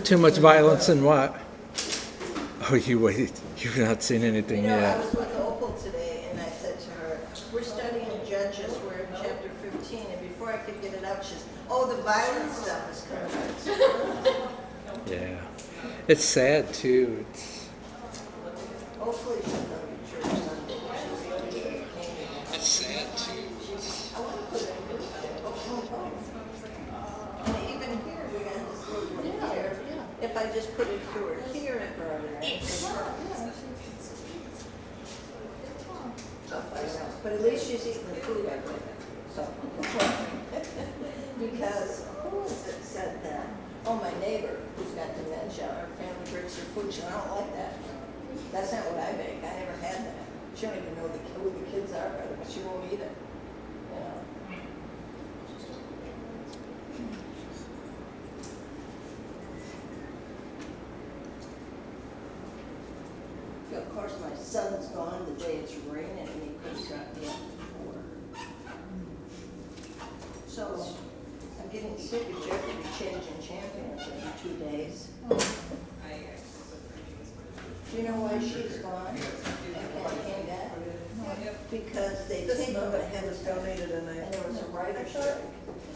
Too much violence and what? Oh, you waited. You've not seen anything You know, I yet. was with Opal today, and I said to her, we're studying Judges, we're in chapter 15, and before I could get it out, she says, oh, the violent stuff is coming out. Yeah. It's sad, too. Hopefully she'll go to church Sunday. She's the only one that came in. It's sad, too. I want to put it in there. And even here, we got this little one here. If I just put it to her here and brought it in. But at least she's eating the food I bring her. So, because who was it said that? Oh, my neighbor who's got dementia, our family brings her food. She said, I don't like that. That's not what I make. I never had that. She don't even know who the kids are, but she won't eat it. You know. Of course, my son's gone the day it's raining, and he couldn't drop me off before. So, I'm getting sick of Jeopardy changing champions every 2 days. Do you know why she's gone and came back? Because they take them ahead of time, and there was a writer's strike.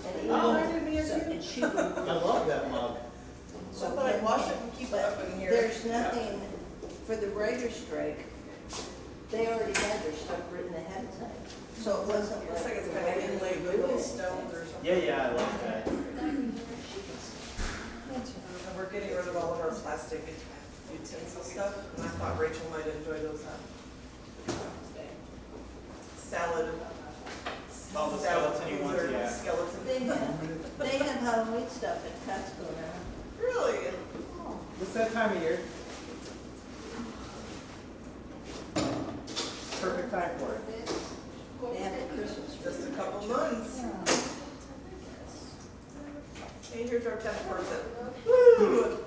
And she would. I love that mug. So I thought I'd wash it and keep it up in here. There's nothing for the writer's strike. They already had their stuff written ahead of time. So it wasn't Looks like like. it's kind of inlaid with little stones or something. Yeah, I love that. And we're getting rid of all of our plastic utensil stuff, and I thought Rachel might enjoy those. Salad. All the skeleton ones, yeah. Skeleton. They have Halloween stuff at Costco now. Really? What's that time of year? Perfect time for it. They have a Christmas. Just a couple months. Hey, here's our 10%. Woo!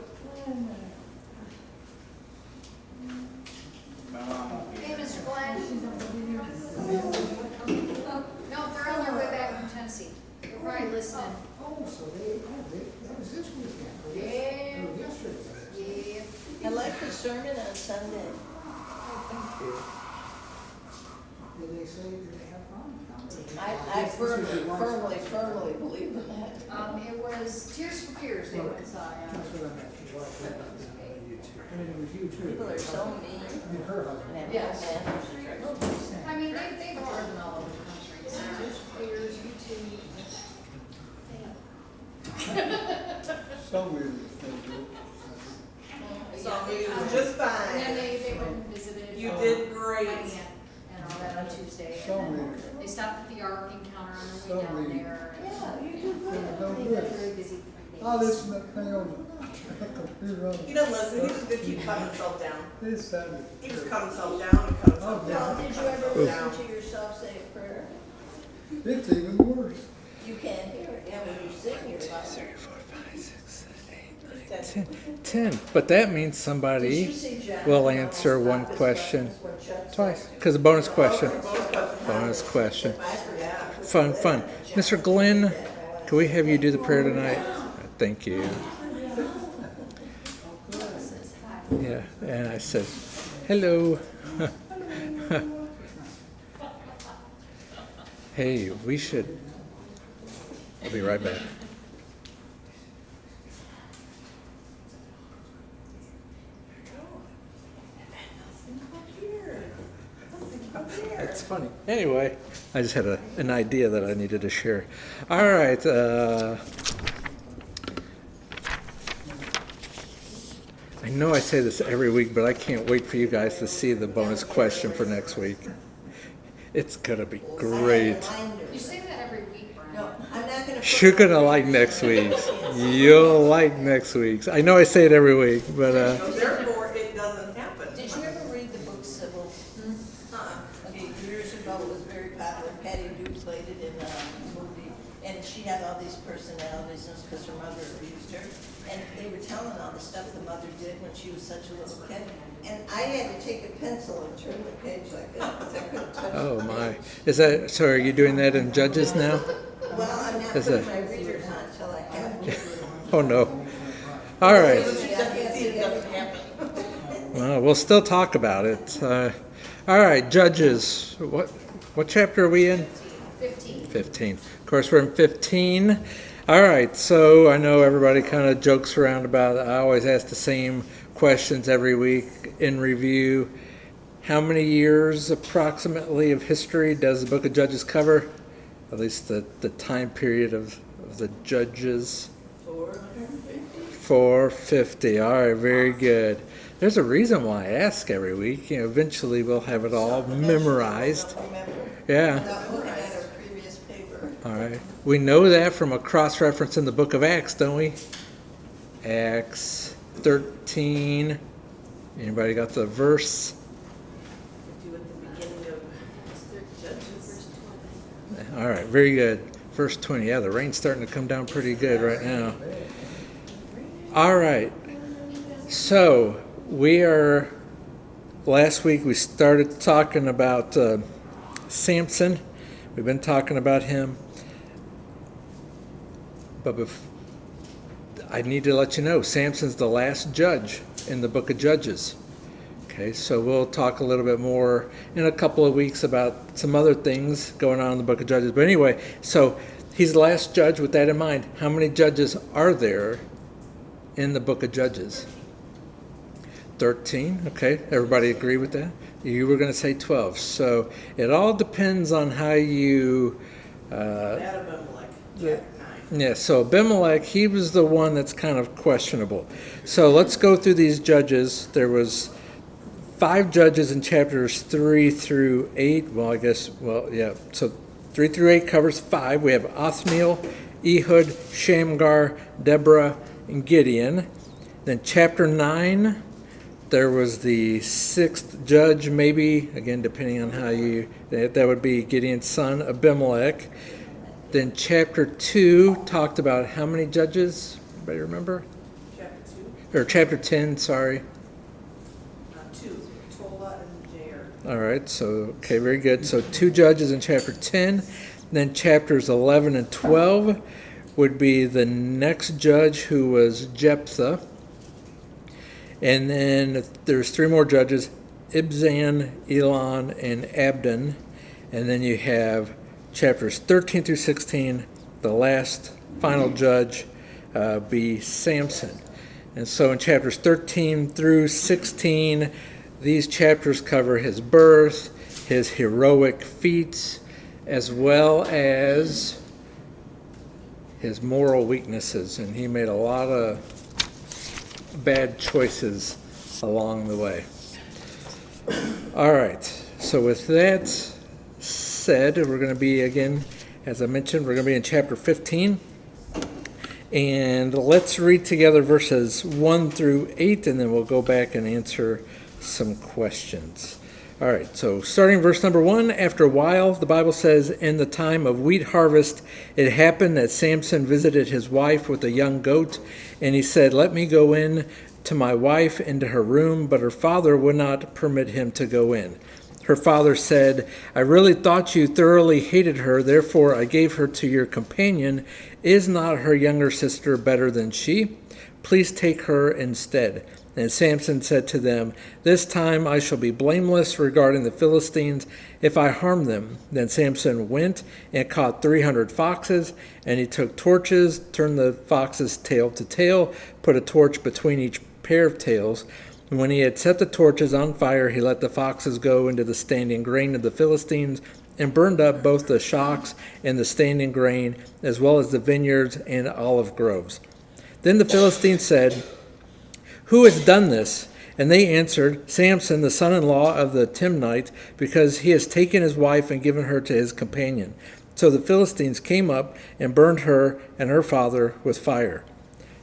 My mom won't be Hey, here. Mr. Glenn. No, they're on their way back from Tennessee. They're probably listening. Oh, so that was this weekend. Yeah. Or yesterday. Yeah. I like the sermon on Sunday. Did they say, did they have fun? I firmly believe in that. It was Tears for Fears they went and saw, yeah. That's what I meant. She liked that. And it was you too. People are so mean. I mean, her husband. And Yes. manners. I mean, they've driven all over the country. So Tears for Fears, YouTube. So weird. Saw me just And then fine. they went and visited. You did great. my aunt and all that on Tuesday. So And then weird. they stopped at the Ark Encounter on So their way down weird. there. Yeah, you do good. No They've been good. very busy 3 days. Oh, this thing on the computer on. He doesn't listen, he just keep cutting himself down. This sounded. He just cut himself down and cut himself Oh, down. Well, did you cut ever himself listen down. to yourself say a prayer? It's even worse. You can't hear it. Yeah, when you sing, you're loud. 10. But that means Did somebody you see John will almost answer one stop his question buttons when Chuck twice. said- Because a bonus question. Bonus Bonus question. I forgot. Fun. Mr. Glenn, can we have you do the prayer tonight? Thank you. Yeah, and I said, hello. Hey, we should. I'll be right back. It's funny. Anyway, I just had an idea that I needed to share. All right. I know I say this every week, but I can't wait for you guys to see the bonus question for next week. It's going to be great. You say that every week, Brian. No, I'm not gonna. You're going to like next week's. You'll like next week's. I know I say it every week, but So therefore, it doesn't happen. Did you ever read the book Sybil? Okay, years ago, it was very popular. Patty Duke played it in a movie, and she had all these personalities because her mother abused her. And they were telling all the stuff the mother did when she was such a little kid. And I had to take a pencil and turn the page like that because I couldn't touch it. oh my. Is that so? Are you doing that in Judges now? Well, I'm not Is putting that- my readers on until I have to. Oh no. All right. She doesn't see it doesn't happen. Well, we'll still talk about it. All right, Judges. What chapter are we in? 15. 15. Of course, we're in 15. All right, so I know everybody kind of jokes around about it. I always ask the same questions every week in review. How many years approximately of history does the book of Judges cover? At least the time period of the judges? 450. 450. All right, very good. There's a reason why I ask every week. Eventually we'll have it all memorized. Remember? Yeah. Without looking at our previous paper. All right. We know that from a cross-reference in the book of Acts, don't we? Acts 13. Anybody got the verse? Do at the beginning of Judges. All right, very good. Verse 20. Yeah, the rain's starting to come down pretty good right now. All right. So, last week we started talking about Samson. We've been talking about him. But I need to let you know, Samson's the last judge in the book of Judges. Okay, so we'll talk a little bit more in a couple of weeks about some other things going on in the book of Judges. But anyway, so he's the last judge. With that in mind, how many judges are there in the book of Judges? 13. Okay, everybody agree with that? You were going to say 12. So it all depends on how you... Abimelech, chapter 9. Yeah, so Abimelech, he was the one that's kind of questionable. So let's go through these judges. There was 5 judges in chapters 3 through 8. So 3 through 8 covers 5. We have Othniel, Ehud, Shamgar, Deborah, and Gideon. Then chapter 9, there was the 6th judge, maybe, again, depending on how that would be Gideon's son, Abimelech. Then chapter 2 talked about how many judges? Anybody remember? Chapter 2. Or chapter 10, sorry. 2. Tola and Jair. All right, so, okay, very good. So 2 judges in chapter 10. Then chapters 11 and 12 would be the next judge, who was Jephthah. And then there's 3 more judges, Ibzan, Elon, and Abdon. And then you have chapters 13 through 16, the last final judge be Samson. And so in chapters 13 through 16, these chapters cover his birth, his heroic feats, as well as his moral weaknesses. And he made a lot of bad choices along the way. All right, so with that said, we're going to be, again, as I mentioned, we're going to be in chapter 15. And let's read together verses 1 through 8, and then we'll go back and answer some questions. All right, so starting verse number 1, after a while, the Bible says, in the time of wheat harvest, it happened that Samson visited his wife with a young goat, and he said, let me go in to my wife into her room, but her father would not permit him to go in. Her father said, I really thought you thoroughly hated her, therefore I gave her to your companion. Is not her younger sister better than she? Please take her instead. And Samson said to them, this time I shall be blameless regarding the Philistines if I harm them. Then Samson went and caught 300 foxes, and he took torches, turned the foxes tail to tail, put a torch between each pair of tails. And when he had set the torches on fire, he let the foxes go into the standing grain of the Philistines and burned up both the shocks and the standing grain, as well as the vineyards and olive groves. Then the Philistines said, who has done this? And they answered, Samson, the son-in-law of the Timnite, because he has taken his wife and given her to his companion. So the Philistines came up and burned her and her father with fire.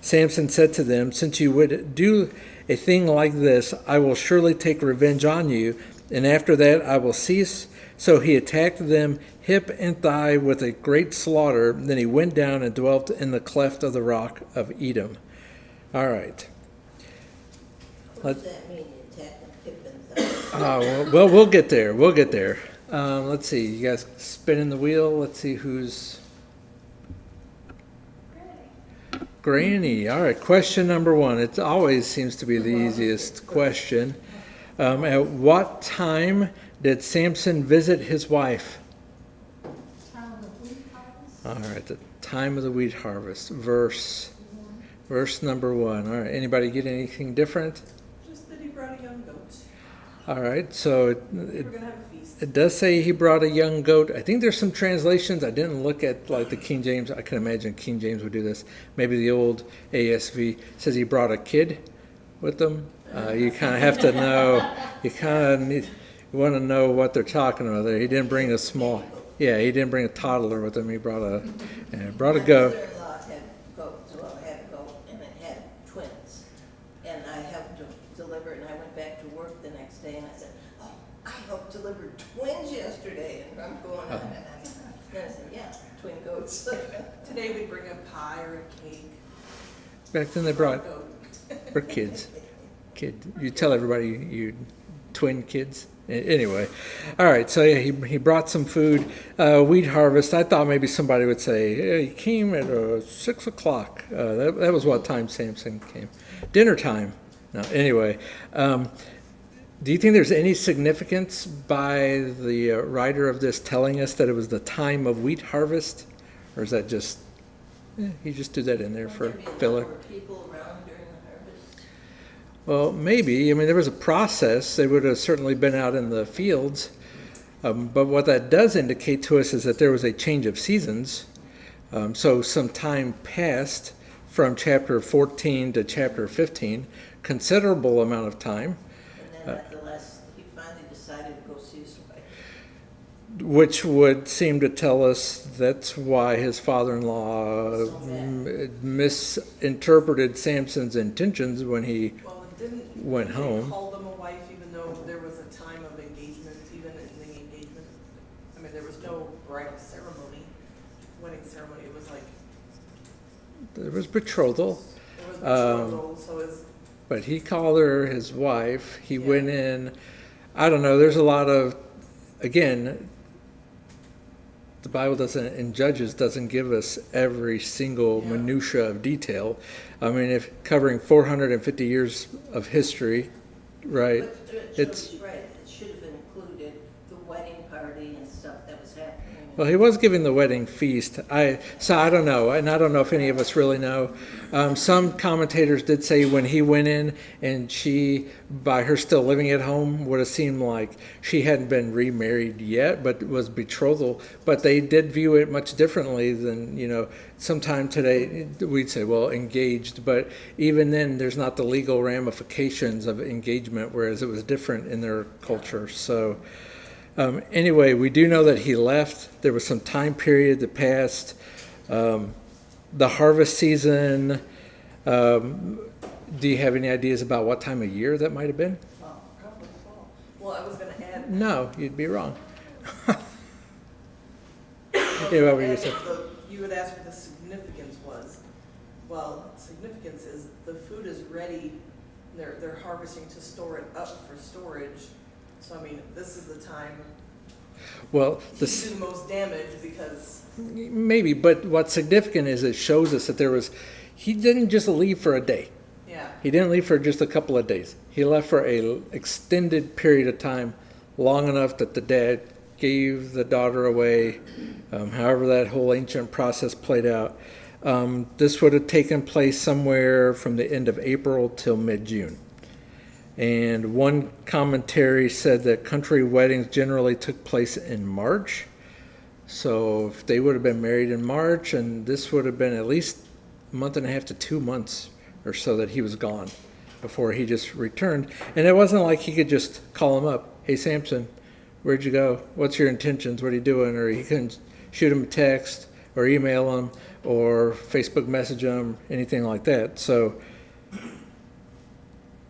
Samson said to them, since you would do a thing like this, I will surely take revenge on you, and after that I will cease. So he attacked them hip and thigh with a great slaughter. Then he went down and dwelt in the cleft of the rock of Edom. All right. What does that mean, you attack them hip and thigh? Well, we'll get there. We'll get there. Let's see. You guys spinning the wheel. Let's see who's... Granny. All right, question number 1. It always seems to be the easiest question. At what time did Samson visit his wife? Time of the wheat harvest? All right, the time of the wheat harvest. Verse number 1. All right, anybody get anything different? Just that he brought a young goat. All right, so We're gonna have a feast. it does say he brought a young goat. I think there's some translations. I didn't look at like the King James. I can imagine King James would do this. Maybe the old ASV says he brought a kid with them. You kind of have to know. You kind of want to know what they're talking about there. He didn't bring a small. Yeah, he didn't bring a toddler with him. He brought a My goat. mother-in-law had goats, well, I had a goat, and it had twins. And I helped deliver, and I went back to work the next day, and I said, oh, I helped deliver twins yesterday, and I'm going on. And I said, yeah, twin goats. Today we bring a pie or a cake. Back then they brought for kids. You tell everybody you twin kids. Anyway, all right. So yeah, he brought some food. Wheat harvest. I thought maybe somebody would say he came at 6 o'clock. That was what time Samson came. Dinner time. No. Anyway, do you think there's any significance by the writer of this telling us that it was the time of wheat harvest, or is that just he just did that in there for Would there be a lot filler? more people around during the harvest? Well, maybe. I mean, there was a process. They would have certainly been out in the fields. But what that does indicate to us is that there was a change of seasons. So some time passed from chapter 14 to chapter 15, considerable amount of time, And then at the last, he finally decided to go see his wife. which would seem to tell us that's why his father-in-law So bad. misinterpreted Samson's intentions when he Well, it didn't. Went they home. called them a wife even though there was a time of engagement, even in the engagement. I mean, there was no bridal ceremony, wedding ceremony. It was like, there was betrothal. there was betrothal, so it's, But he called her his wife. He went in. I don't know. There's a lot of, again, the Bible doesn't, in Judges, doesn't give us every single Yeah. minutia of detail. I mean, if covering 450 years of history, right? But It's Jody's right, it should have included the wedding party and stuff that was happening. well, he was giving the wedding feast. So I don't know, and I don't know if any of us really know. Some commentators did say when he went in, and she, by her still living at home, would have seemed like she hadn't been remarried yet, but was betrothal. But they did view it much differently than sometime today we'd say, well, engaged. But even then, there's not the legal ramifications of engagement, whereas it was different in their culture. So. Anyway, we do know that he left. There was some time period that passed. The harvest season, do you have any ideas about what time of year that might have been? probably fall. Well, I was gonna add. No, you'd be wrong. Yeah, what were you saying? You would ask what the significance was. Well, significance is the food is ready, they're harvesting to store it up for storage. So, I mean, this is the time Well, to this, do the most damage because, maybe, but what's significant is it shows us that he didn't just leave for a day. yeah. He didn't leave for just a couple of days. He left for a extended period of time, long enough that the dad gave the daughter away, however that whole ancient process played out. This would have taken place somewhere from the end of April till mid-June. And one commentary said that country weddings generally took place in March. So if they would have been married in March, and this would have been at least a month and a half to 2 months or so that he was gone before he just returned. And it wasn't like he could just call him up, hey, Samson, where'd you go? What's your intentions? What are you doing? Or he couldn't shoot him a text or email him or Facebook message him, anything like that. So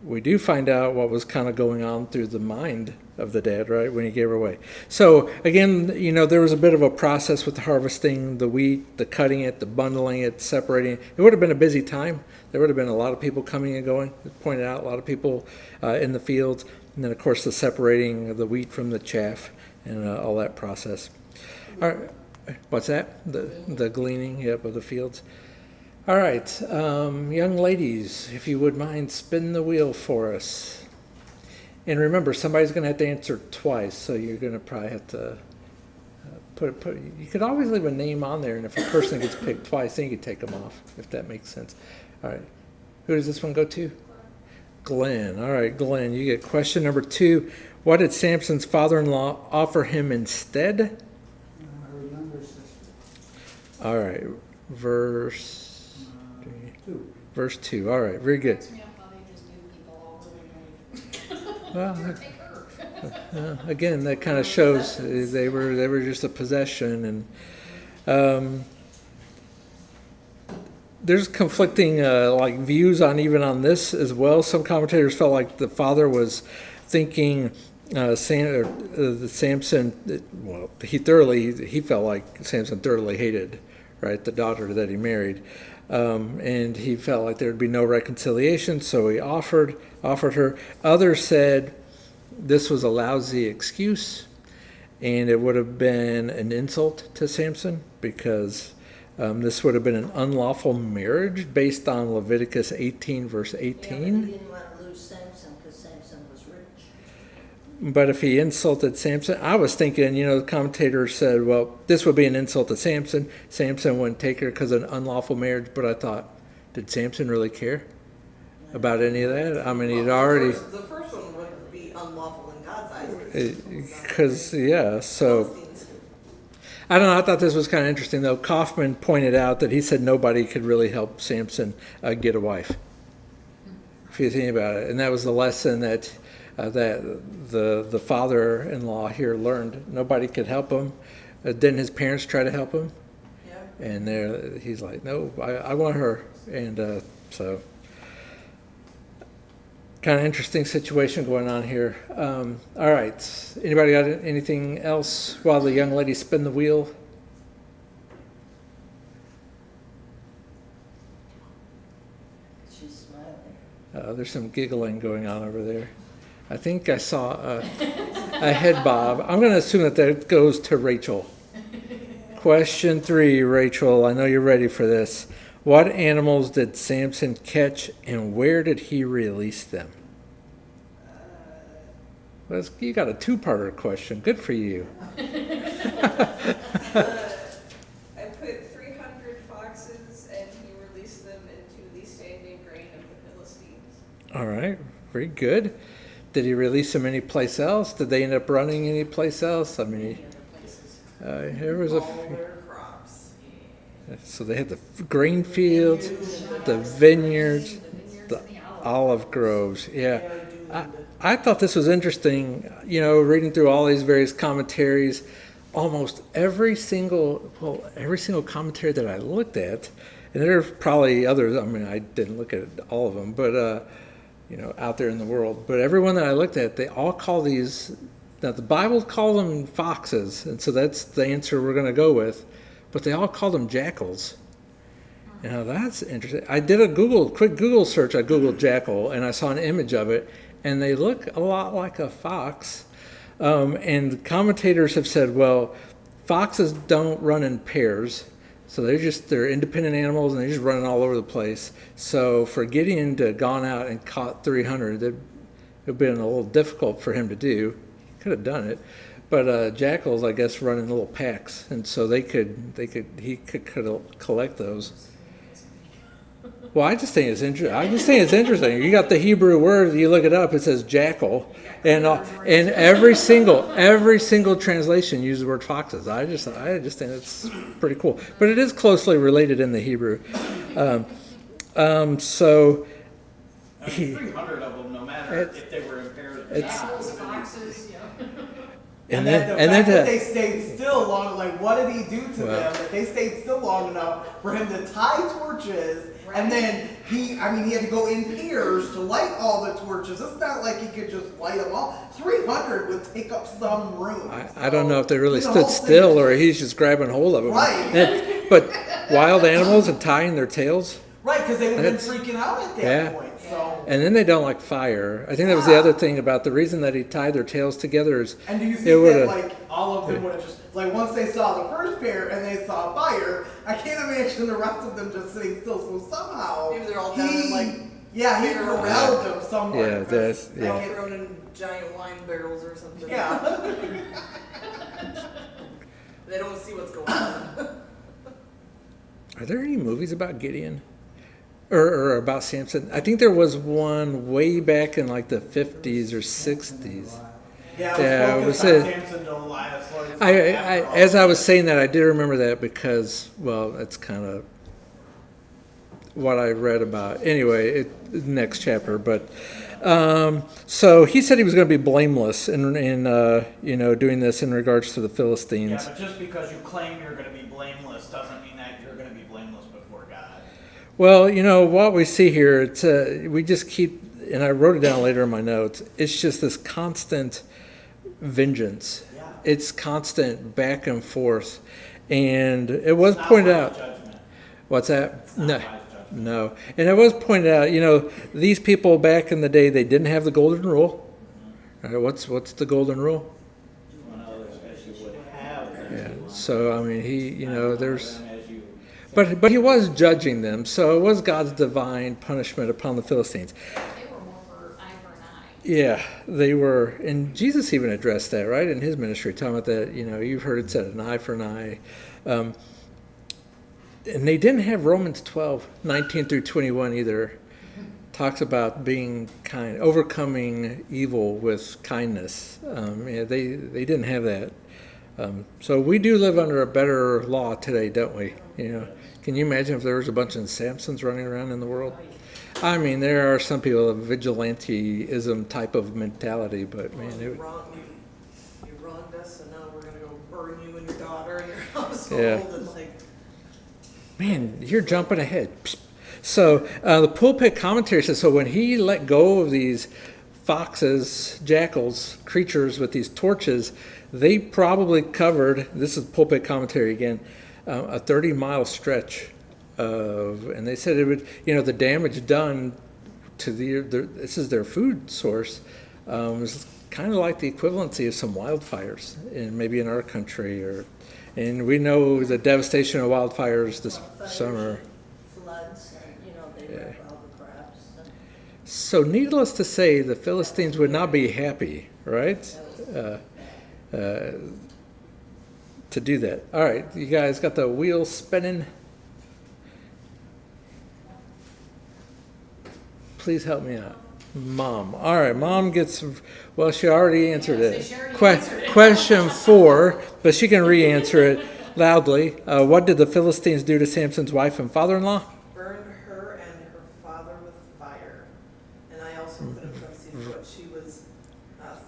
we do find out what was kind of going on through the mind of the dad, right, when he gave her away. So again, there was a bit of a process with the harvesting the wheat, the cutting it, the bundling it, separating it. It would have been a busy time. There would have been a lot of people coming and going. It pointed out a lot of people in the fields. And then, of course, the separating of the wheat from the chaff and all that process. All right. What's that? The gleaning, yep, of the fields. All right, young ladies, if you would mind, spin the wheel for us. And remember, somebody's going to have to answer twice, so you're going to probably have to put. You could always leave a name on there, and if a person gets picked twice, then you can take them off, if that makes sense. All right, who does this one go to? Glenn. All right, Glenn, you get question number 2. What did Samson's father-in-law offer him instead? I remember sister. All right, verse 2. verse 2. All right, very good. Cracks me up how they just knew people all over the Well, Take her. again, that kind of shows they were just a possession, and there's conflicting like views on even on this as well. Some commentators felt like the father was thinking Samson. Well, he felt like Samson thoroughly hated, right, the daughter that he married, and he felt like there would be no reconciliation, so he offered her. Others said this was a lousy excuse, and it would have been an insult to Samson because this would have been an unlawful marriage based on Leviticus 18, verse Yeah, but he 18. didn't want to lose Samson because Samson was rich. But if he insulted Samson, I was thinking, the commentators said, well, this would be an insult to Samson. Samson wouldn't take her because of an unlawful marriage. But I thought, did Samson really care about any of that? I mean, he'd already, The first one would be unlawful in God's eyes. because, yeah, so. Philistines. I don't know. I thought this was kind of interesting, though. Kaufman pointed out that he said nobody could really help Samson get a wife. If you think about it, and that was the lesson that the father-in-law here learned. Nobody could help him. Didn't his parents try to help him? Yeah. And he's like, no, I want her. And so, kind of interesting situation going on here. All right. Anybody got anything else while the young ladies spin the wheel? She's smiling. There's some giggling going on over there. I think I saw a head bob. I'm going to assume that goes to Rachel. Question 3, Rachel. I know you're ready for this. What animals did Samson catch, and where did he release them? Well, you got a 2-parter question. Good for you. I put 300 foxes, and he released them into the standing grain of the Philistines. All right, very good. Did he release them anyplace else? Did they end up running anyplace else? I mean, there was a. All their crops. So they had the grain fields, the vineyards, the olive groves. Yeah. I thought this was interesting, reading through all these various commentaries. Almost every single commentary that I looked at, and there are probably others, I mean, I didn't look at all of them, but, out there in the world. But everyone that I looked at, they all call these, now the Bible calls them foxes, and so that's the answer we're going to go with. But they all call them jackals. That's interesting. I did a quick Google search. I Googled jackal, and I saw an image of it, and they look a lot like a fox. And commentators have said, well, foxes don't run in pairs, so they're independent animals, and they're just running all over the place. So for Gideon to have gone out and caught 300, it would have been a little difficult for him to do. He could have done it. But jackals, I guess, run in little packs, and so he could collect those. Well, I just think it's interesting. You got the Hebrew word. You look it up. It says jackal, and every single translation uses the word foxes. I just think it's pretty cool. But it is closely related in the Hebrew. So. 300 of them, no matter if they were impaired. Jackals, foxes, And then that they stayed still long, like what did he do to them? That they stayed still long enough for him to tie torches, and then he had to go in pairs to light all the torches. It's not like he could just light them all. 300 would take up some room. I don't know if they really stood still or he's just grabbing hold of them. Right. But wild animals and tying their tails. Right, because they would have been freaking out at that point. So. And then they don't like fire. I think that was the other thing about the reason that he tied their tails together is And do you it think would've- that all of them would have just, like, once they saw the first pair and they saw fire, I can't imagine the rest of them just sitting still. So somehow, Maybe they're all down in, like, yeah, he barrels. corralled them somewhere. Yeah, that's, They're all yeah. thrown in giant wine barrels or something. Yeah. They don't see what's going on. Are there any movies about Gideon? Or about Samson? I think there was one way back in like the 50s or 60s. Yeah, it was it was focused on Samson, Delilah, so it's As I was saying that, I did remember that because, well, that's kind of what I read about. Anyway, next chapter. But so he said he was going to be blameless in doing this in regards to the Philistines. Yeah, but just because you claim you're going to be blameless doesn't mean that you're going to be blameless before God. Well, what we see here, it's we just keep, and I wrote it down later in my notes. It's just this constant vengeance. Yeah. It's constant back and forth, and it was It's not pointed by out. his judgment. What's that? It's not No. by his judgment. No. And it was pointed out, these people back in the day, they didn't have the golden rule. All right, what's the golden rule? One other as you would have them Yeah. do. So, I mean, he, there's, Them as you- but he was judging them. So it was God's divine punishment upon the Philistines. They were more for eye for an eye. Yeah, they were. And Jesus even addressed that, right, in his ministry, talking about that, you've heard it said, an eye for an eye. And they didn't have Romans 12:19 through 21 either. Talks about being kind, overcoming evil with kindness. They didn't have that. So we do live under a better law today, don't we? Can you imagine if there was a bunch of Samsons running around in the world? I mean, there are some people of vigilanteism type of mentality, but man, You wronged us, and now we're gonna go burn you and your daughter and your household, Yeah. and like, man, you're jumping ahead. So the pulpit commentary says, so when he let go of these foxes, jackals, creatures with these torches, they probably covered, this is pulpit commentary again, a 30-mile stretch of, and they said it would, the damage done to this is their food source, was kind of like the equivalency of some wildfires, maybe in our country, and we know the devastation of wildfires this summer. Floods, and, they wreck all the crops. So needless to say, the Philistines would not be happy, right? To do that. All right, you guys got the wheels spinning? Please help me out. Mom. All right, Mom gets, well, she already answered Yeah, it. so she already answered it. Question 4, but she can re-answer it loudly. What did the Philistines do to Samson's wife and father-in-law? burned her and her father with fire. And I also put in parentheses what she was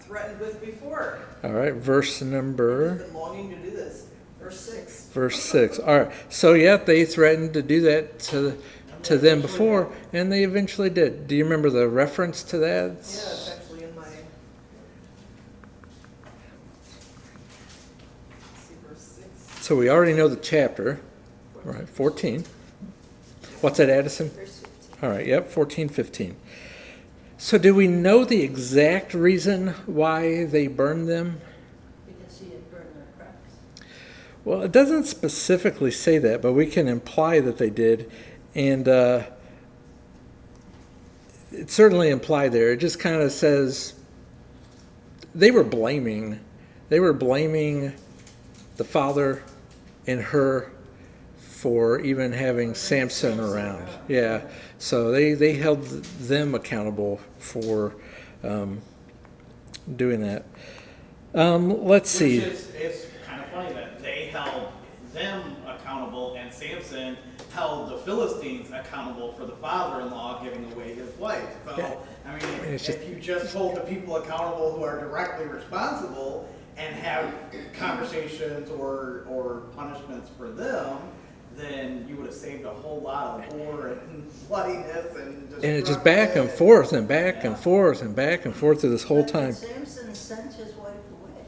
threatened with before. All right, verse number... She's been longing to do this. Verse 6. Verse 6. All right. So, yeah, they threatened to do that to them before, and they eventually did. Do you remember the reference to that? Yeah, it's actually in my. See verse 6. So we already know the chapter. Right, 14. What's that, Addison? Verse 15. All right, yep, 14, 15. So do we know the exact reason why they burned them? Because he had burned their crops. Well, it doesn't specifically say that, but we can imply that they did. And it's certainly implied there. It just kind of says they were blaming the father and her for even having Samson around. Yeah. So they held them accountable for doing that. Let's see. It's kind of funny that they held them accountable and Samson held the Philistines accountable for the father-in-law giving away his wife. So, Yeah. I mean, It's if just- You just hold the people accountable who are directly responsible and have conversations or punishments for them, then you would have saved a whole lot of war and bloodiness and And it's just back and forth and back and forth and back and forth through this whole But time. Samson sent his wife away.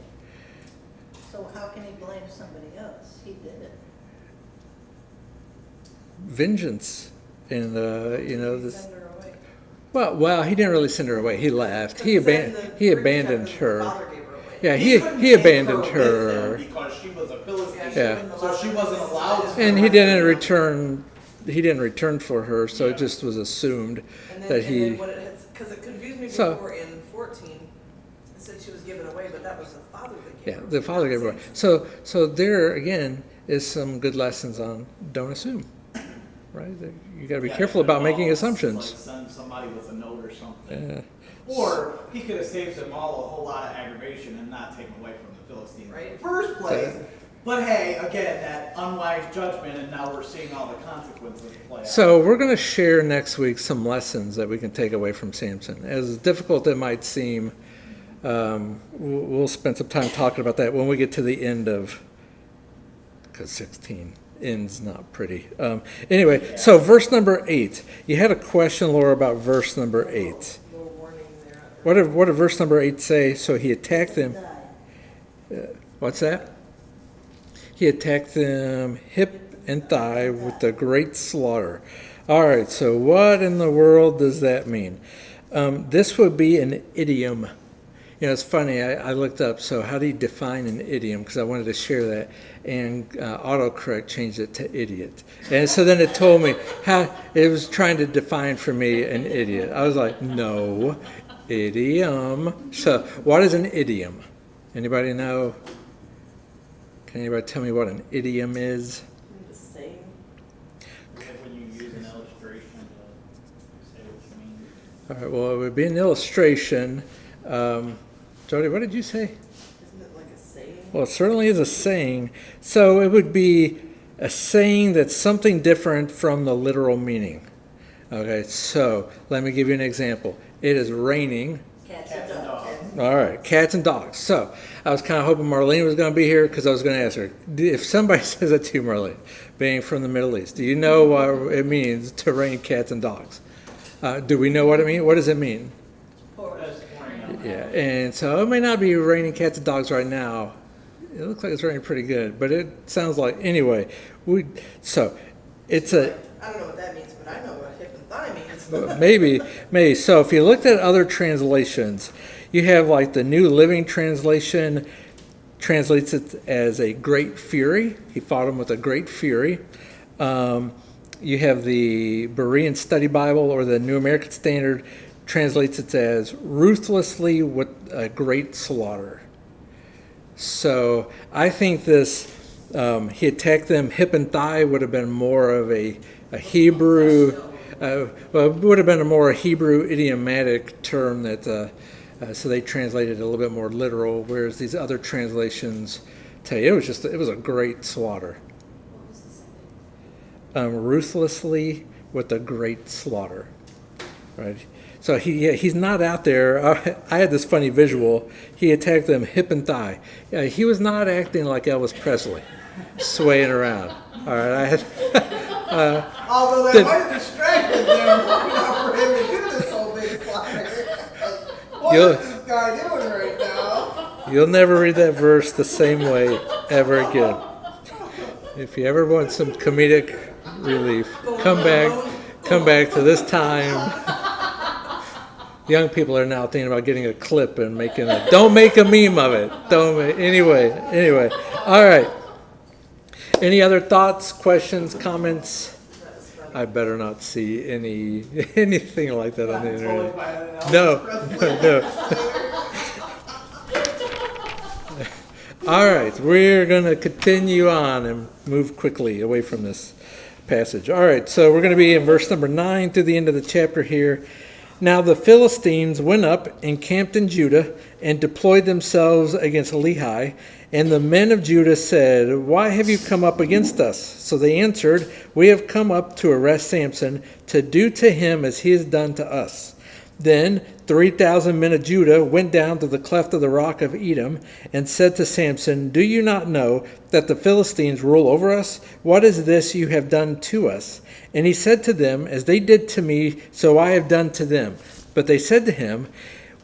So how can he blame somebody else? He did it. Vengeance. And, this. Send her away. Well, he didn't really send her away. He left. He Send the abandoned previous chapter, the her. father gave her away. Yeah, couldn't he take abandoned with her. him because she was a Philistine. Yeah. So she wasn't allowed to. And he didn't return. He didn't return for her, so it just was assumed And then, that and he. then what it has, because it confused me So- before in 14, it said she was given away, but that was the father that gave Yeah, her. the father gave her away. So there again is some good lessons on don't assume, right? You got to be Yeah, careful they about could making all, assumptions. Like send somebody with a note or something. Yeah. Or he could have saved them all a whole lot of aggravation and not taken away from the Philistines Right. in the first place. But hey, again, that unwise judgment, and now we're seeing all the consequences play out. So we're going to share next week some lessons that we can take away from Samson. As difficult it might seem, we'll spend some time talking about that when we get to the end of, because 16 ends not pretty. Anyway, so verse number 8. You had a question, Laura, about verse number 8. Little warning there. What did verse number 8 say? So he attacked them. What's that? He attacked them hip and thigh with a great slaughter. All right, so what in the world does that mean? This would be an idiom. You know, it's funny, I looked up, so how do you define an idiom? Because I wanted to share that, and autocorrect changed it to idiot. And so then it told me how it was trying to define for me an idiot. I was like, no, idiom. So what is an idiom? Anybody know? Can anybody tell me what an idiom is? The same. Like when you use an illustration to say what you mean. All right, well, it would be an illustration. Jody, what did you say? Isn't it like a saying? Well, it certainly is a saying. So it would be a saying that's something different from the literal meaning. Okay, so let me give you an example. It is raining. Cats Cats and and dogs. dogs. All right, cats and dogs. So I was kind of hoping Marlene was going to be here because I was going to ask her, if somebody says that to you, Marlene, being from the Middle East, do you know what it means to rain cats and dogs? Do we know what it means? What does it mean? That's pouring out. Yeah, and so it may not be raining cats and dogs right now. It looks like it's raining pretty good, but it sounds like, anyway, it's a, I don't know what that means, but I know what hip and thigh means. maybe. So if you looked at other translations, you have like the New Living Translation translates it as a great fury. He fought him with a great fury. You have the Berean Study Bible, or the New American Standard translates it as ruthlessly with a great slaughter. So I think this, he attacked them hip and thigh would have been more of a Hebrew, would have been a more Hebrew idiomatic term that, so they translated it a little bit more literal, whereas these other translations tell you it was a great slaughter. Ruthlessly with a great slaughter, right? So he's not out there. I had this funny visual. He attacked them hip and thigh. He was not acting like Elvis Presley, swaying around. All right, I had. Although that Did- might have distracted them long enough for him to do this whole big slaughter. What You'll- is this guy doing right now? You'll never read that verse the same way ever again. If you ever want some comedic relief, come back to this time. Young people are now thinking about getting a clip and making a. Don't make a meme of it. Anyway. All right. Any other thoughts, questions, comments? I better not see anything like that on the Totally internet. by an Elvis No, Presley. no. All right, we're going to continue on and move quickly away from this passage. All right, so we're going to be in verse number 9 through the end of the chapter here. Now the Philistines went up, encamped in Judah, and deployed themselves against Lehi. And the men of Judah said, "Why have you come up against us?" So they answered, "We have come up to arrest Samson, to do to him as he has done to us." Then 3,000 men of Judah went down to the cleft of the rock of Edom and said to Samson, "Do you not know that the Philistines rule over us? What is this you have done to us?" And he said to them, "As they did to me, so I have done to them." But they said to him,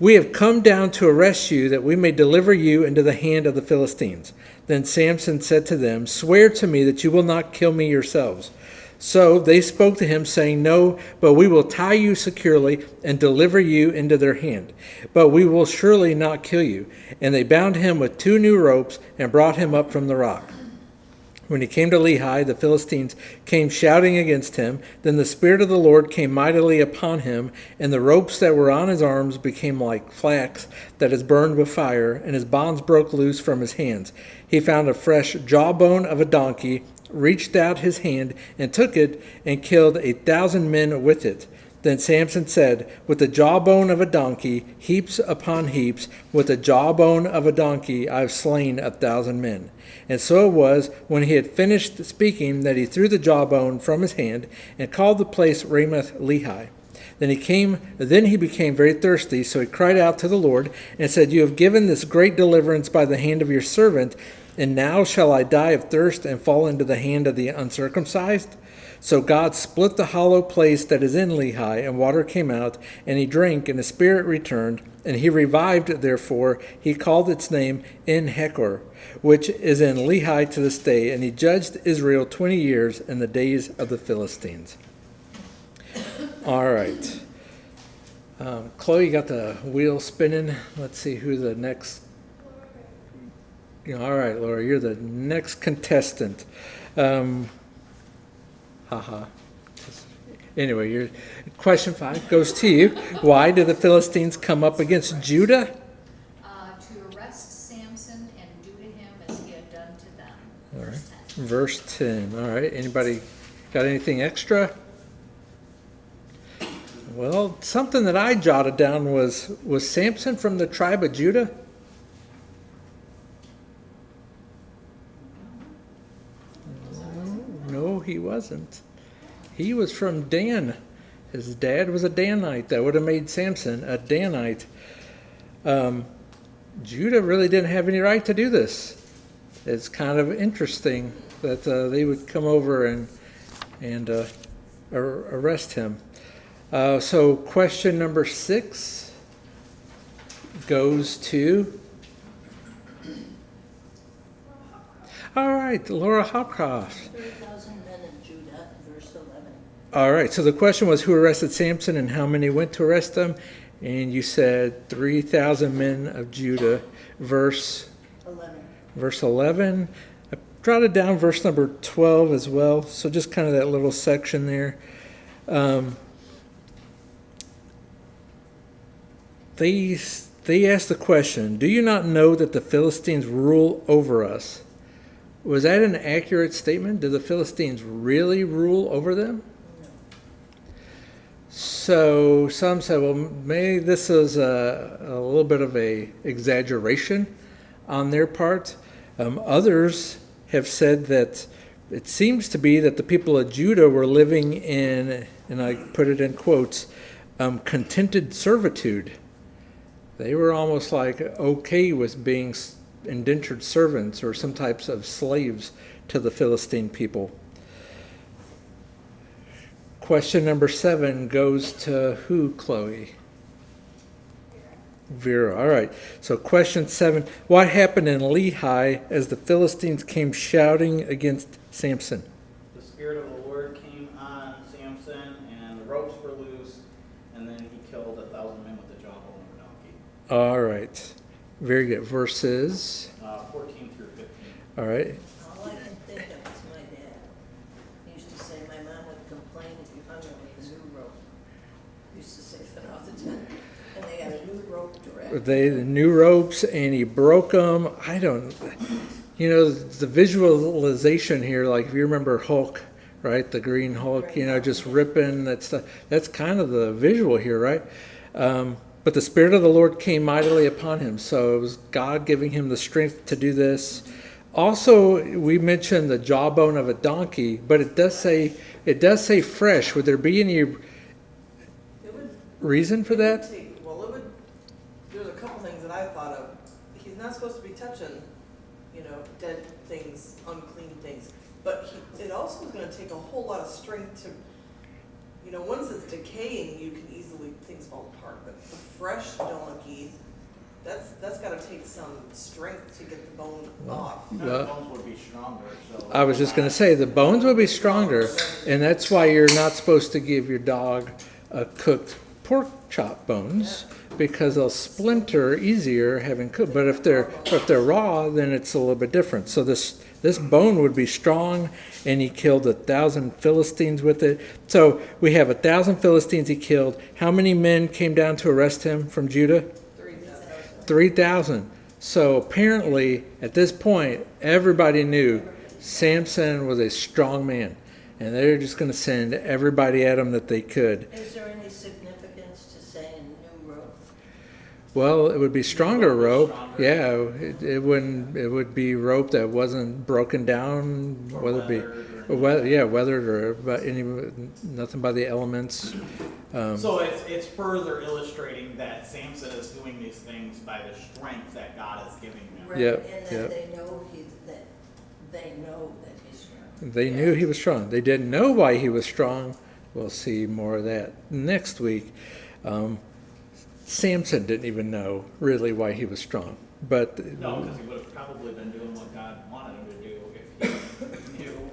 "We have come down to arrest you, that we may deliver you into the hand of the Philistines." Then Samson said to them, "Swear to me that you will not kill me yourselves." So they spoke to him, saying, No, but we will tie you securely and deliver you into their hand. But we will surely not kill you. And they bound him with 2 new ropes and brought him up from the rock. When he came to Lehi, the Philistines came shouting against him. Then the Spirit of the Lord came mightily upon him, and the ropes that were on his arms became like flax that is burned with fire, and his bonds broke loose from his hands. He found a fresh jawbone of a donkey, reached out his hand, and took it, and killed 1,000 men with it. Then Samson said, With the jawbone of a donkey, heaps upon heaps, with the jawbone of a donkey I have slain 1,000 men. And so it was, when he had finished speaking, that he threw the jawbone from his hand, and called the place Ramoth Lehi. Then he became very thirsty, so he cried out to the Lord, and said, You have given this great deliverance by the hand of your servant, and now shall I die of thirst and fall into the hand of the uncircumcised? So God split the hollow place that is in Lehi, and water came out, and he drank, and his spirit returned, and he revived. Therefore he called its name En-Hekor, which is in Lehi to this day, and he judged Israel 20 years in the days of the Philistines. All right. Chloe, you got the wheel spinning. Let's see who the next... All right, Laura, you're the next contestant. Anyway, your question 5 goes to you. Why did the Philistines come up against Judah? To arrest Samson and do to him as he had done to them. All right. Verse 10. Verse 10. All right. Anybody got anything extra? Well, something that I jotted down was Samson from the tribe of Judah? No, he wasn't. He was from Dan. His dad was a Danite. That would have made Samson a Danite. Judah really didn't have any right to do this. It's kind of interesting that they would come over and arrest him. So question number 6 goes to... All right, Laura Hopcroft. 3,000 men of Judah, verse 11. All right, so the question was who arrested Samson and how many went to arrest him? And you said 3,000 men of Judah, verse 11. Verse 11. I jotted down verse number 12 as well, so just kind of that little section there. They asked the question, do you not know that the Philistines rule over us? Was that an accurate statement? Did the Philistines really rule over them? No. So some said, well, maybe this is a little bit of a exaggeration on their part. Others have said that it seems to be that the people of Judah were living in, and I put it in quotes, contented servitude. They were almost like okay with being indentured servants or some types of slaves to the Philistine people. Question number 7 goes to who, Chloe? Vera. All right. So question 7. What happened in Lehi as the Philistines came shouting against Samson? The Spirit of the Lord came on Samson, and the ropes were loose, and then he killed 1,000 men with the jawbone of a donkey. All right. Very good. Verses. 14 through 15. All right. All I can think of is my dad. He used to say my mom would complain if you hung her with a new rope. He used to say that all the time. And they got a new rope direct. The new ropes, and he broke them. I don't, the visualization here, like if you remember Hulk, right? The Green Hulk, just ripping that stuff. That's kind of the visual here, right? But the Spirit of the Lord came mightily upon him. So it was God giving him the strength to do this. Also, we mentioned the jawbone of a donkey, but it does say fresh. Would there be any reason for that? There's a couple things that I thought of. He's not supposed to be touching, dead things, unclean things. But it also is going to take a whole lot of strength to, once it's decaying, you can easily, things fall apart. But the fresh donkey, That's gotta take some strength to get the bone off. The Well- bones would be stronger, so. I was just going to say, the bones would be stronger, and that's why you're not supposed to give your dog cooked pork chop bones, because they'll splinter easier having cooked. But if they're raw, then it's a little bit different. So this bone would be strong, and he killed 1,000 Philistines with it. So we have 1,000 Philistines he killed. How many men came down to arrest him from Judah? 3,000. So apparently, at this point, everybody knew Samson was a strong man, and they're just going to send everybody at him that they could. Is there any significance to saying new rope? Well, it would be stronger rope. Stronger. Yeah, it wouldn't. It would be rope that wasn't broken down, Or whether it be, weathered or nothing by the elements. So it's further illustrating that Samson is doing these things by the strength that God is giving him. Right, Yep, and yep. that they know that he's strong. They knew he was strong. They didn't know why he was strong. We'll see more of that next week. Samson didn't even know really why he was strong, but No, because he would have probably been doing what God wanted him to do if he knew.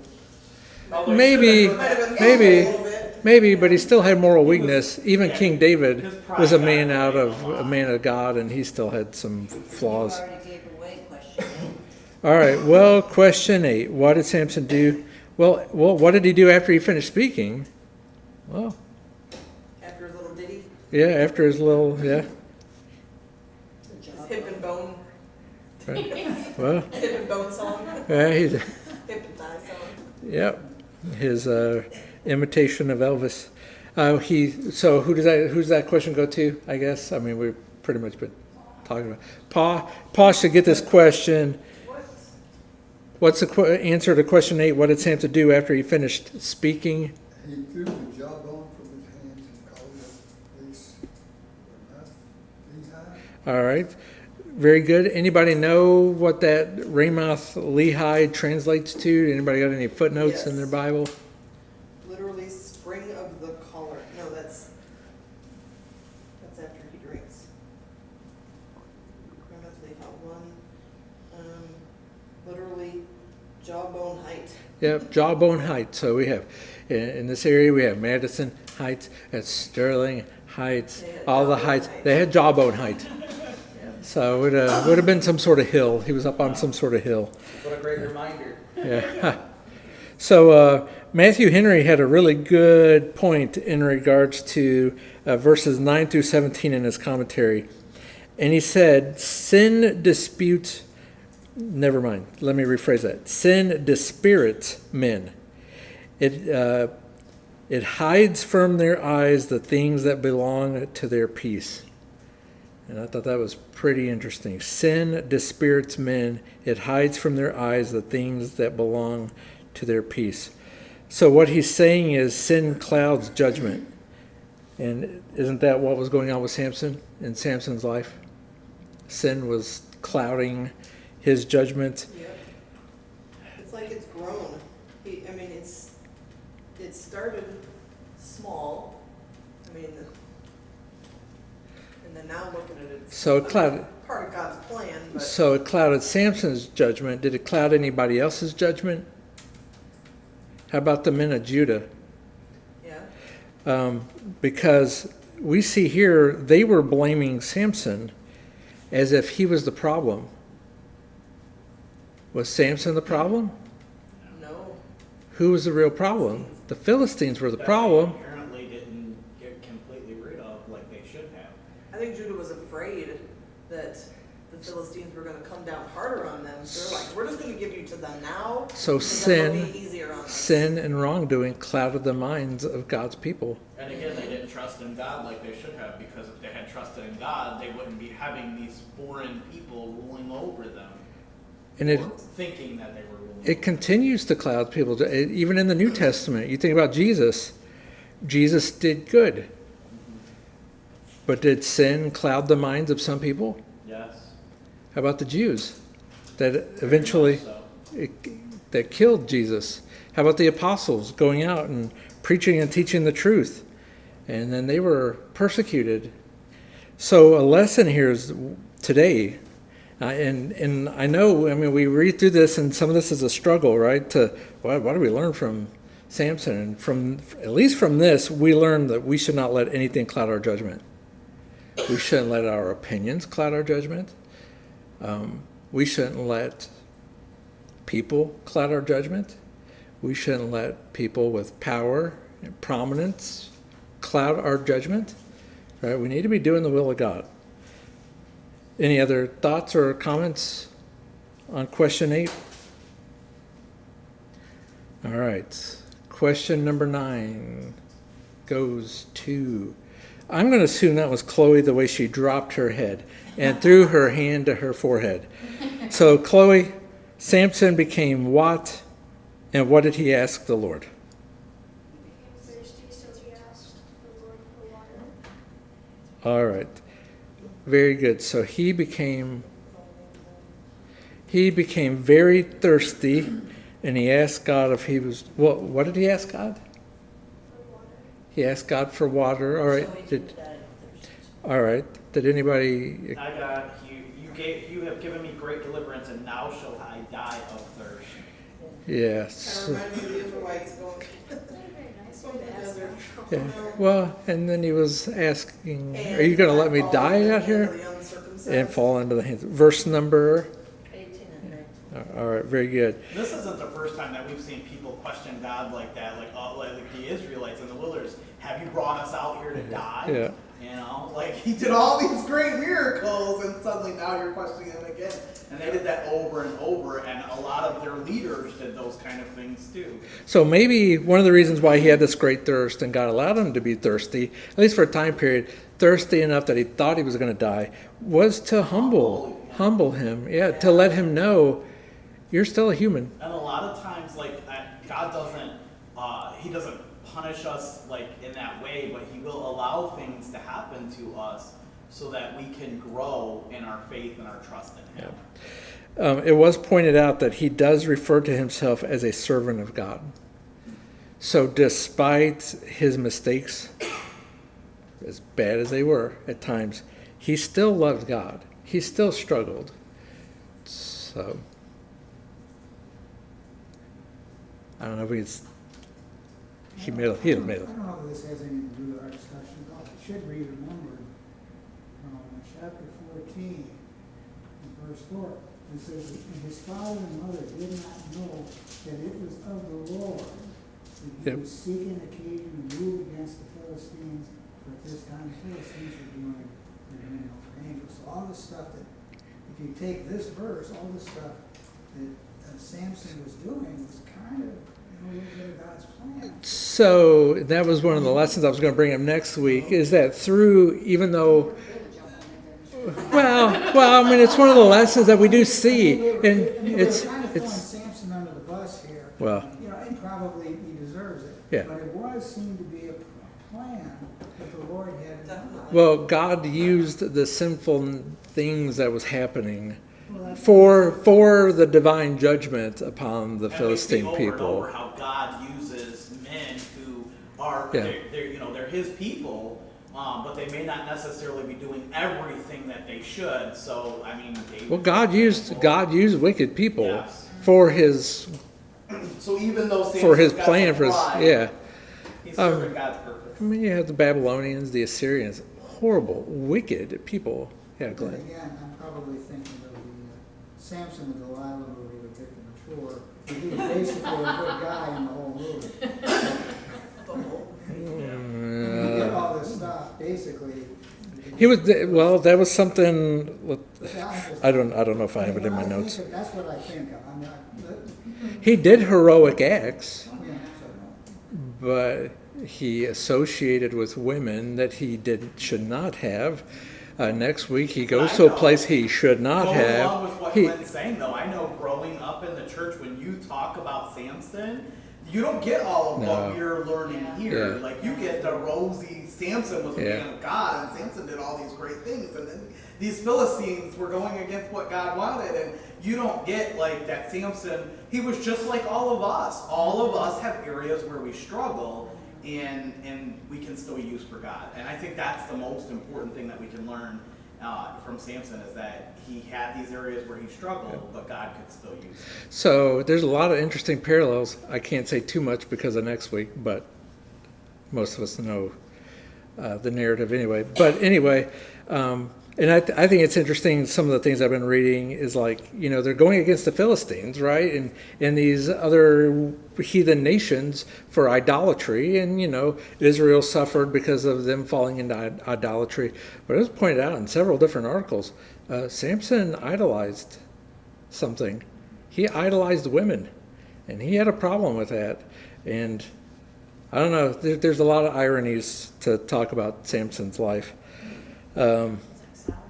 Although he Maybe- should have done that. maybe, but he still had moral weakness. Even yeah, King David his pride was a got man in the out way of a lot. a man of God, and he still had some flaws. You already gave away question 8. All right. Well, question 8. What did Samson do? Well, what did he do after he finished speaking? Well, After his little ditty, yeah, after his little, yeah. his hip and bone, Right. Well, hip and bone song, yeah, he's, hip and thigh song. yep. His imitation of Elvis. So who's that question go to? I guess. I mean, we've pretty much been talking about. Pa should get this question. What's the answer to question 8? What did Samson do after he finished speaking? He threw the jawbone from his hands and called it this Lehi. All right. Very good. Anybody know what that Ramoth Lehi translates to? Anybody got any footnotes in their Yes. Bible? Literally spring of the collar. No, that's after he drinks. They have one. Literally jawbone height. Yep, Jawbone Heights. So we have, in this area, we have Madison Heights, that's Sterling Heights, They had all the Jawbone heights. Heights. They had Jawbone Height. So it would have been some sort of hill. He was up on some sort of hill. What a great reminder. Yeah. So Matthew Henry had a really good point in regards to verses 9 through 17 in his commentary. And he said, sin disputes, never mind, let me rephrase that. Sin dispirits men. It hides from their eyes the things that belong to their peace. And I thought that was pretty interesting. Sin dispirits men. It hides from their eyes the things that belong to their peace. So what he's saying is sin clouds judgment. And isn't that what was going on with Samson in Samson's life? Sin was clouding his judgment. Yep. It's like it's grown. It started small. And then now looking at it, it's So it clouded. part of God's plan, but So it clouded Samson's judgment. Did it cloud anybody else's judgment? How about the men of Judah? yeah. Because we see here they were blaming Samson as if he was the problem. Was Samson the problem? No. Who was the real problem? The Philistines were the problem. That they apparently didn't get completely rid of like they should have. I think Judah was afraid that the Philistines were going to come down harder on them. So they're like, we're just going to give you to them now. So and then it'll sin, be easier on us. sin and wrongdoing clouded the minds of God's people. And again, they didn't trust in God like they should have, because if they had trusted in God, they wouldn't be having these foreign people ruling over them, And it or thinking that they were ruling. it continues to cloud people. Even in the New Testament, you think about Jesus. Jesus did good. But did sin cloud the minds of some people? Yes. How about the Jews that eventually So, that killed Jesus? How about the apostles going out and preaching and teaching the truth? And then they were persecuted. So a lesson here is today. And I know, I mean, we read through this, and some of this is a struggle, right? What do we learn from Samson? And from, at least from this, we learn that we should not let anything cloud our judgment. We shouldn't let our opinions cloud our judgment. We shouldn't let people cloud our judgment. We shouldn't let people with power and prominence cloud our judgment. Right? We need to be doing the will of God. Any other thoughts or comments on question 8? All right. Question number 9 goes to, I'm going to assume that was Chloe, the way she dropped her head and threw her hand to her forehead. So Chloe, Samson became what? And what did he ask the Lord? He became thirsty, so he asked the Lord for water. All right. Very good. So he became very thirsty, and he asked God if he was, what did he ask God? For water. He asked God for water. All So right. he didn't die of thirst. All right. Did anybody? I got you have given me great deliverance, and now shall I die of thirst. Yes. Kind of reminds me of the Israelites going Not a very nice way from to the ask desert. Yeah. Well, and then he was asking, "Are you going to let me die out here and fall into the hands?" Verse number. 18 and 19. All right. Very good. This isn't the first time that we've seen people question God like that, like the Israelites in the wilderness. Have you brought us out here to die? Yeah. You know, like He did all these great miracles, and suddenly now you're questioning him again. and they did that over and over, and a lot of their leaders did those kind of things too. So maybe one of the reasons why he had this great thirst and God allowed him to be thirsty, at least for a time period, thirsty enough that he thought he was going to die, was to humble him. Yeah, to let him know you're still a human. And a lot of times, like God doesn't, He doesn't punish us like in that way, but He will allow things to happen to us so that we can grow in our faith and our trust in Him. It was pointed out that he does refer to himself as a servant of God. So despite his mistakes, as bad as they were at times, he still loved God. He still struggled. So I don't know if he made I don't know if this has anything to do with our discussion, but it should be remembered in chapter 14, in verse 4, it says, "And his father and mother did not know that it was of the Lord, that he Yep. was seeking occasion to move against the Philistines, for at this time the Philistines were doing over angels." So all this stuff that, if you take this verse, all this stuff that Samson was doing was kind of a little bit of God's plan. So that was one of the lessons I was going to bring up next week, is that through, even though, well, I mean, it's one of the lessons that we do see, and They're kind of throwing it's, Samson under the bus here. well, And probably he deserves it. Yeah. But it was seemed to be a plan that the Lord had in mind. well, God used the sinful things that was happening for the divine judgment upon the And we see Philistine over and people. over how God uses men who are Yeah. they're His people, but they may not necessarily be doing everything that they should. So I mean, Well, God used wicked people Yes. for his So even though plan, for his, yeah. he's serving God's purpose. I mean, you have the Babylonians, the Assyrians, horrible, wicked people. Yeah, But Glenn. again, I'm probably thinking of the Samson and Delilah movie with Dick Mature. He was basically a good guy in the whole movie. He did all this stuff, basically. He was, well, that was something, Yeah, I don't know if I have it in my I think notes. That's what I think of. I'm not, He did heroic acts, yeah, but he associated with women that he should not have. Next week, he goes to a place he should not Going along with have. what He, Glenn's saying, though, I know growing up in the church, when you talk about Samson, you don't get all of No. what you're learning here. Yeah. Like, you get the rosy Samson was a Yeah. man of God, and Samson did all these great things, and then these Philistines were going against what God wanted, and you don't get, like, that Samson, he was just like all of us. All of us have areas where we struggle, and we can still use for God. And I think that's the most important thing that we can learn from Samson is that he had these areas where he struggled, but God could still use him. So there's a lot of interesting parallels. I can't say too much because of next week, but most of us know the narrative anyway. But anyway, and I think it's interesting, some of the things I've been reading is like, you know, they're going against the Philistines, right? And these other heathen nations for idolatry. And, you know, Israel suffered because of them falling into idolatry. But it was pointed out in several different articles, Samson idolized something. He idolized women. And he had a problem with that. And I don't know, there's a lot of ironies to talk about Samson's life. Solomon,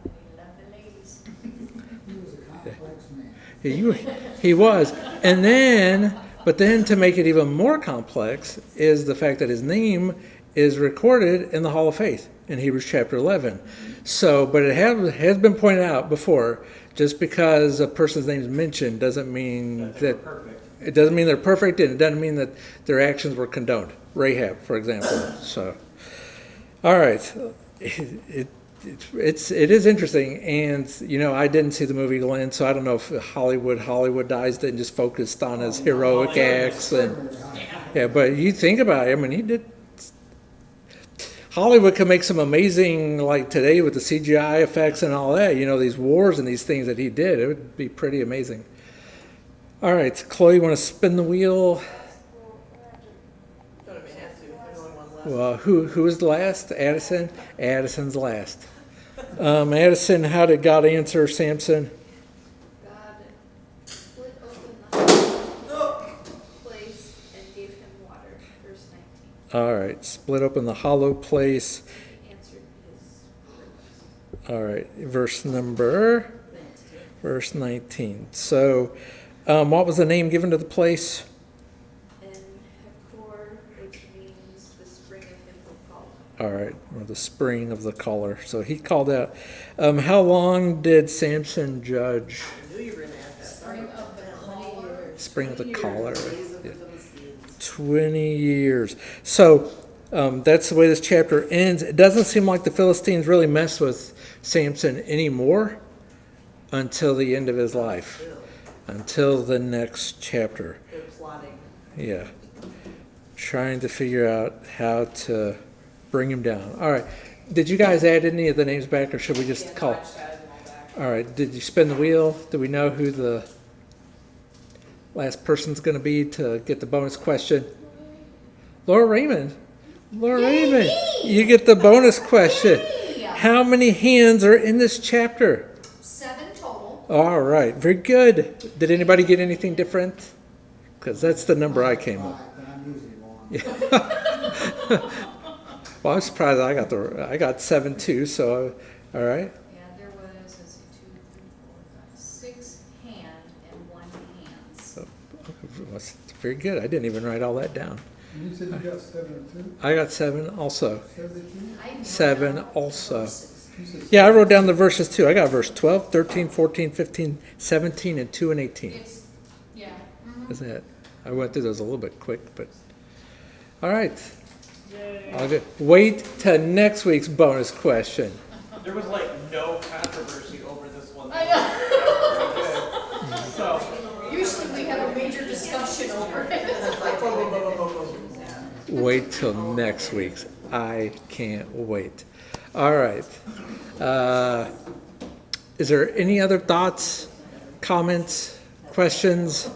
he loved the ladies. He was a complex man. He was. And then, but then to make it even more complex is the fact that his name is recorded in the Hall of Faith in Hebrews chapter 11. So, but it has been pointed out before, just because a person's name is mentioned doesn't mean that it doesn't mean they're perfect, and it doesn't mean that their actions were condoned. Rahab, for example. So, all right. It is interesting, and you know, I didn't see the movie Glenn, so I don't know if Hollywood dies and just focused on his heroic acts, and yeah. But you think about it, I mean, he did. Hollywood can make some amazing, like today with the CGI effects and all that. You know, these wars and these things that he did, it would be pretty amazing. All right, Chloe, you want to spin the wheel? Don't even have to, there's only one left. Well, who was the last? Addison? Addison's last. Addison, how did God answer Samson? God split open the place and gave him water. Verse 19. All right, split open the hollow place. He answered his request. All right, verse 19. So, what was the name given to the place? And Hector, which means the spring of Hippocaul. All right, or the spring of the collar. So he called out. How long did Samson judge? I knew you were gonna ask that. Spring of the collar. Spring of the collar. Days of the Yeah. Philistines. 20 years. So that's the way this chapter ends. It doesn't seem like the Philistines really mess with Samson anymore until the end of his life, until the next chapter. They're plotting. Yeah. Trying to figure out how to bring him down. All right. Did you guys add any of the names back, or should we just call? All right. Did you spin the wheel? Do we know who the last person's going to be to get the bonus question? Laura Raymond. Laura Raymond. You get the bonus question. How many hands are in this chapter? 7 total. All right. Very good. Did anybody get anything different? Because that's the number I came up. But I'm usually wrong. Well, I'm surprised I got 7 too. So, all right. Yeah, there was, let's see, 2, 3, 4, 5, 6 hand and 1 hands. That's very good. I didn't even write all that down. You said you got 7 too? I got 7 also. 7 I wrote 7 down also. verses. Yeah, I wrote down the verses too. I got verse 12, 13, 14, 15, 17, and 2 and 18. It's, yeah. Isn't it? I went through those a little bit quick, but all right. I'll just wait till next week's bonus question. There was like no controversy over this one. I know. So, Usually we have a major discussion over it. Wait till next week's. I can't wait. All right. Is there any other thoughts, comments, questions?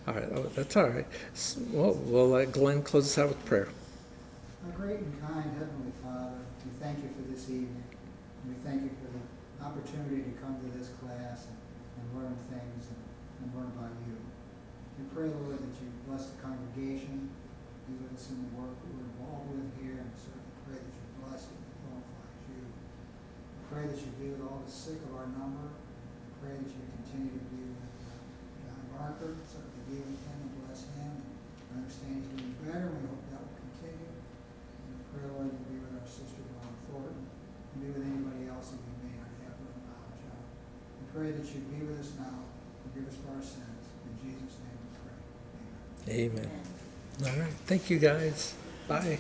All right. Oh, that's all right. Well, we'll let Glenn close us out with prayer. Our great and kind Heavenly Father, we thank you for this evening. And we thank you for the opportunity to come to this class and learn things and learn about you. We pray, Lord, that you bless the congregation, be with us in the work that we're involved with here, and certainly pray that you bless it and glorifies you. We pray that you be with all the sick of our number. We pray that you continue to be with John Barker, certainly be with him and bless him. I understand he's doing better, and we hope that will continue. And we pray, Lord, that you be with our sister Dawn Thornton, and be with anybody else that we may not have no knowledge of. We pray that you be with us now, forgive us for our sins. In Jesus' name we pray. Amen. Amen. All right. Thank you, guys. Bye.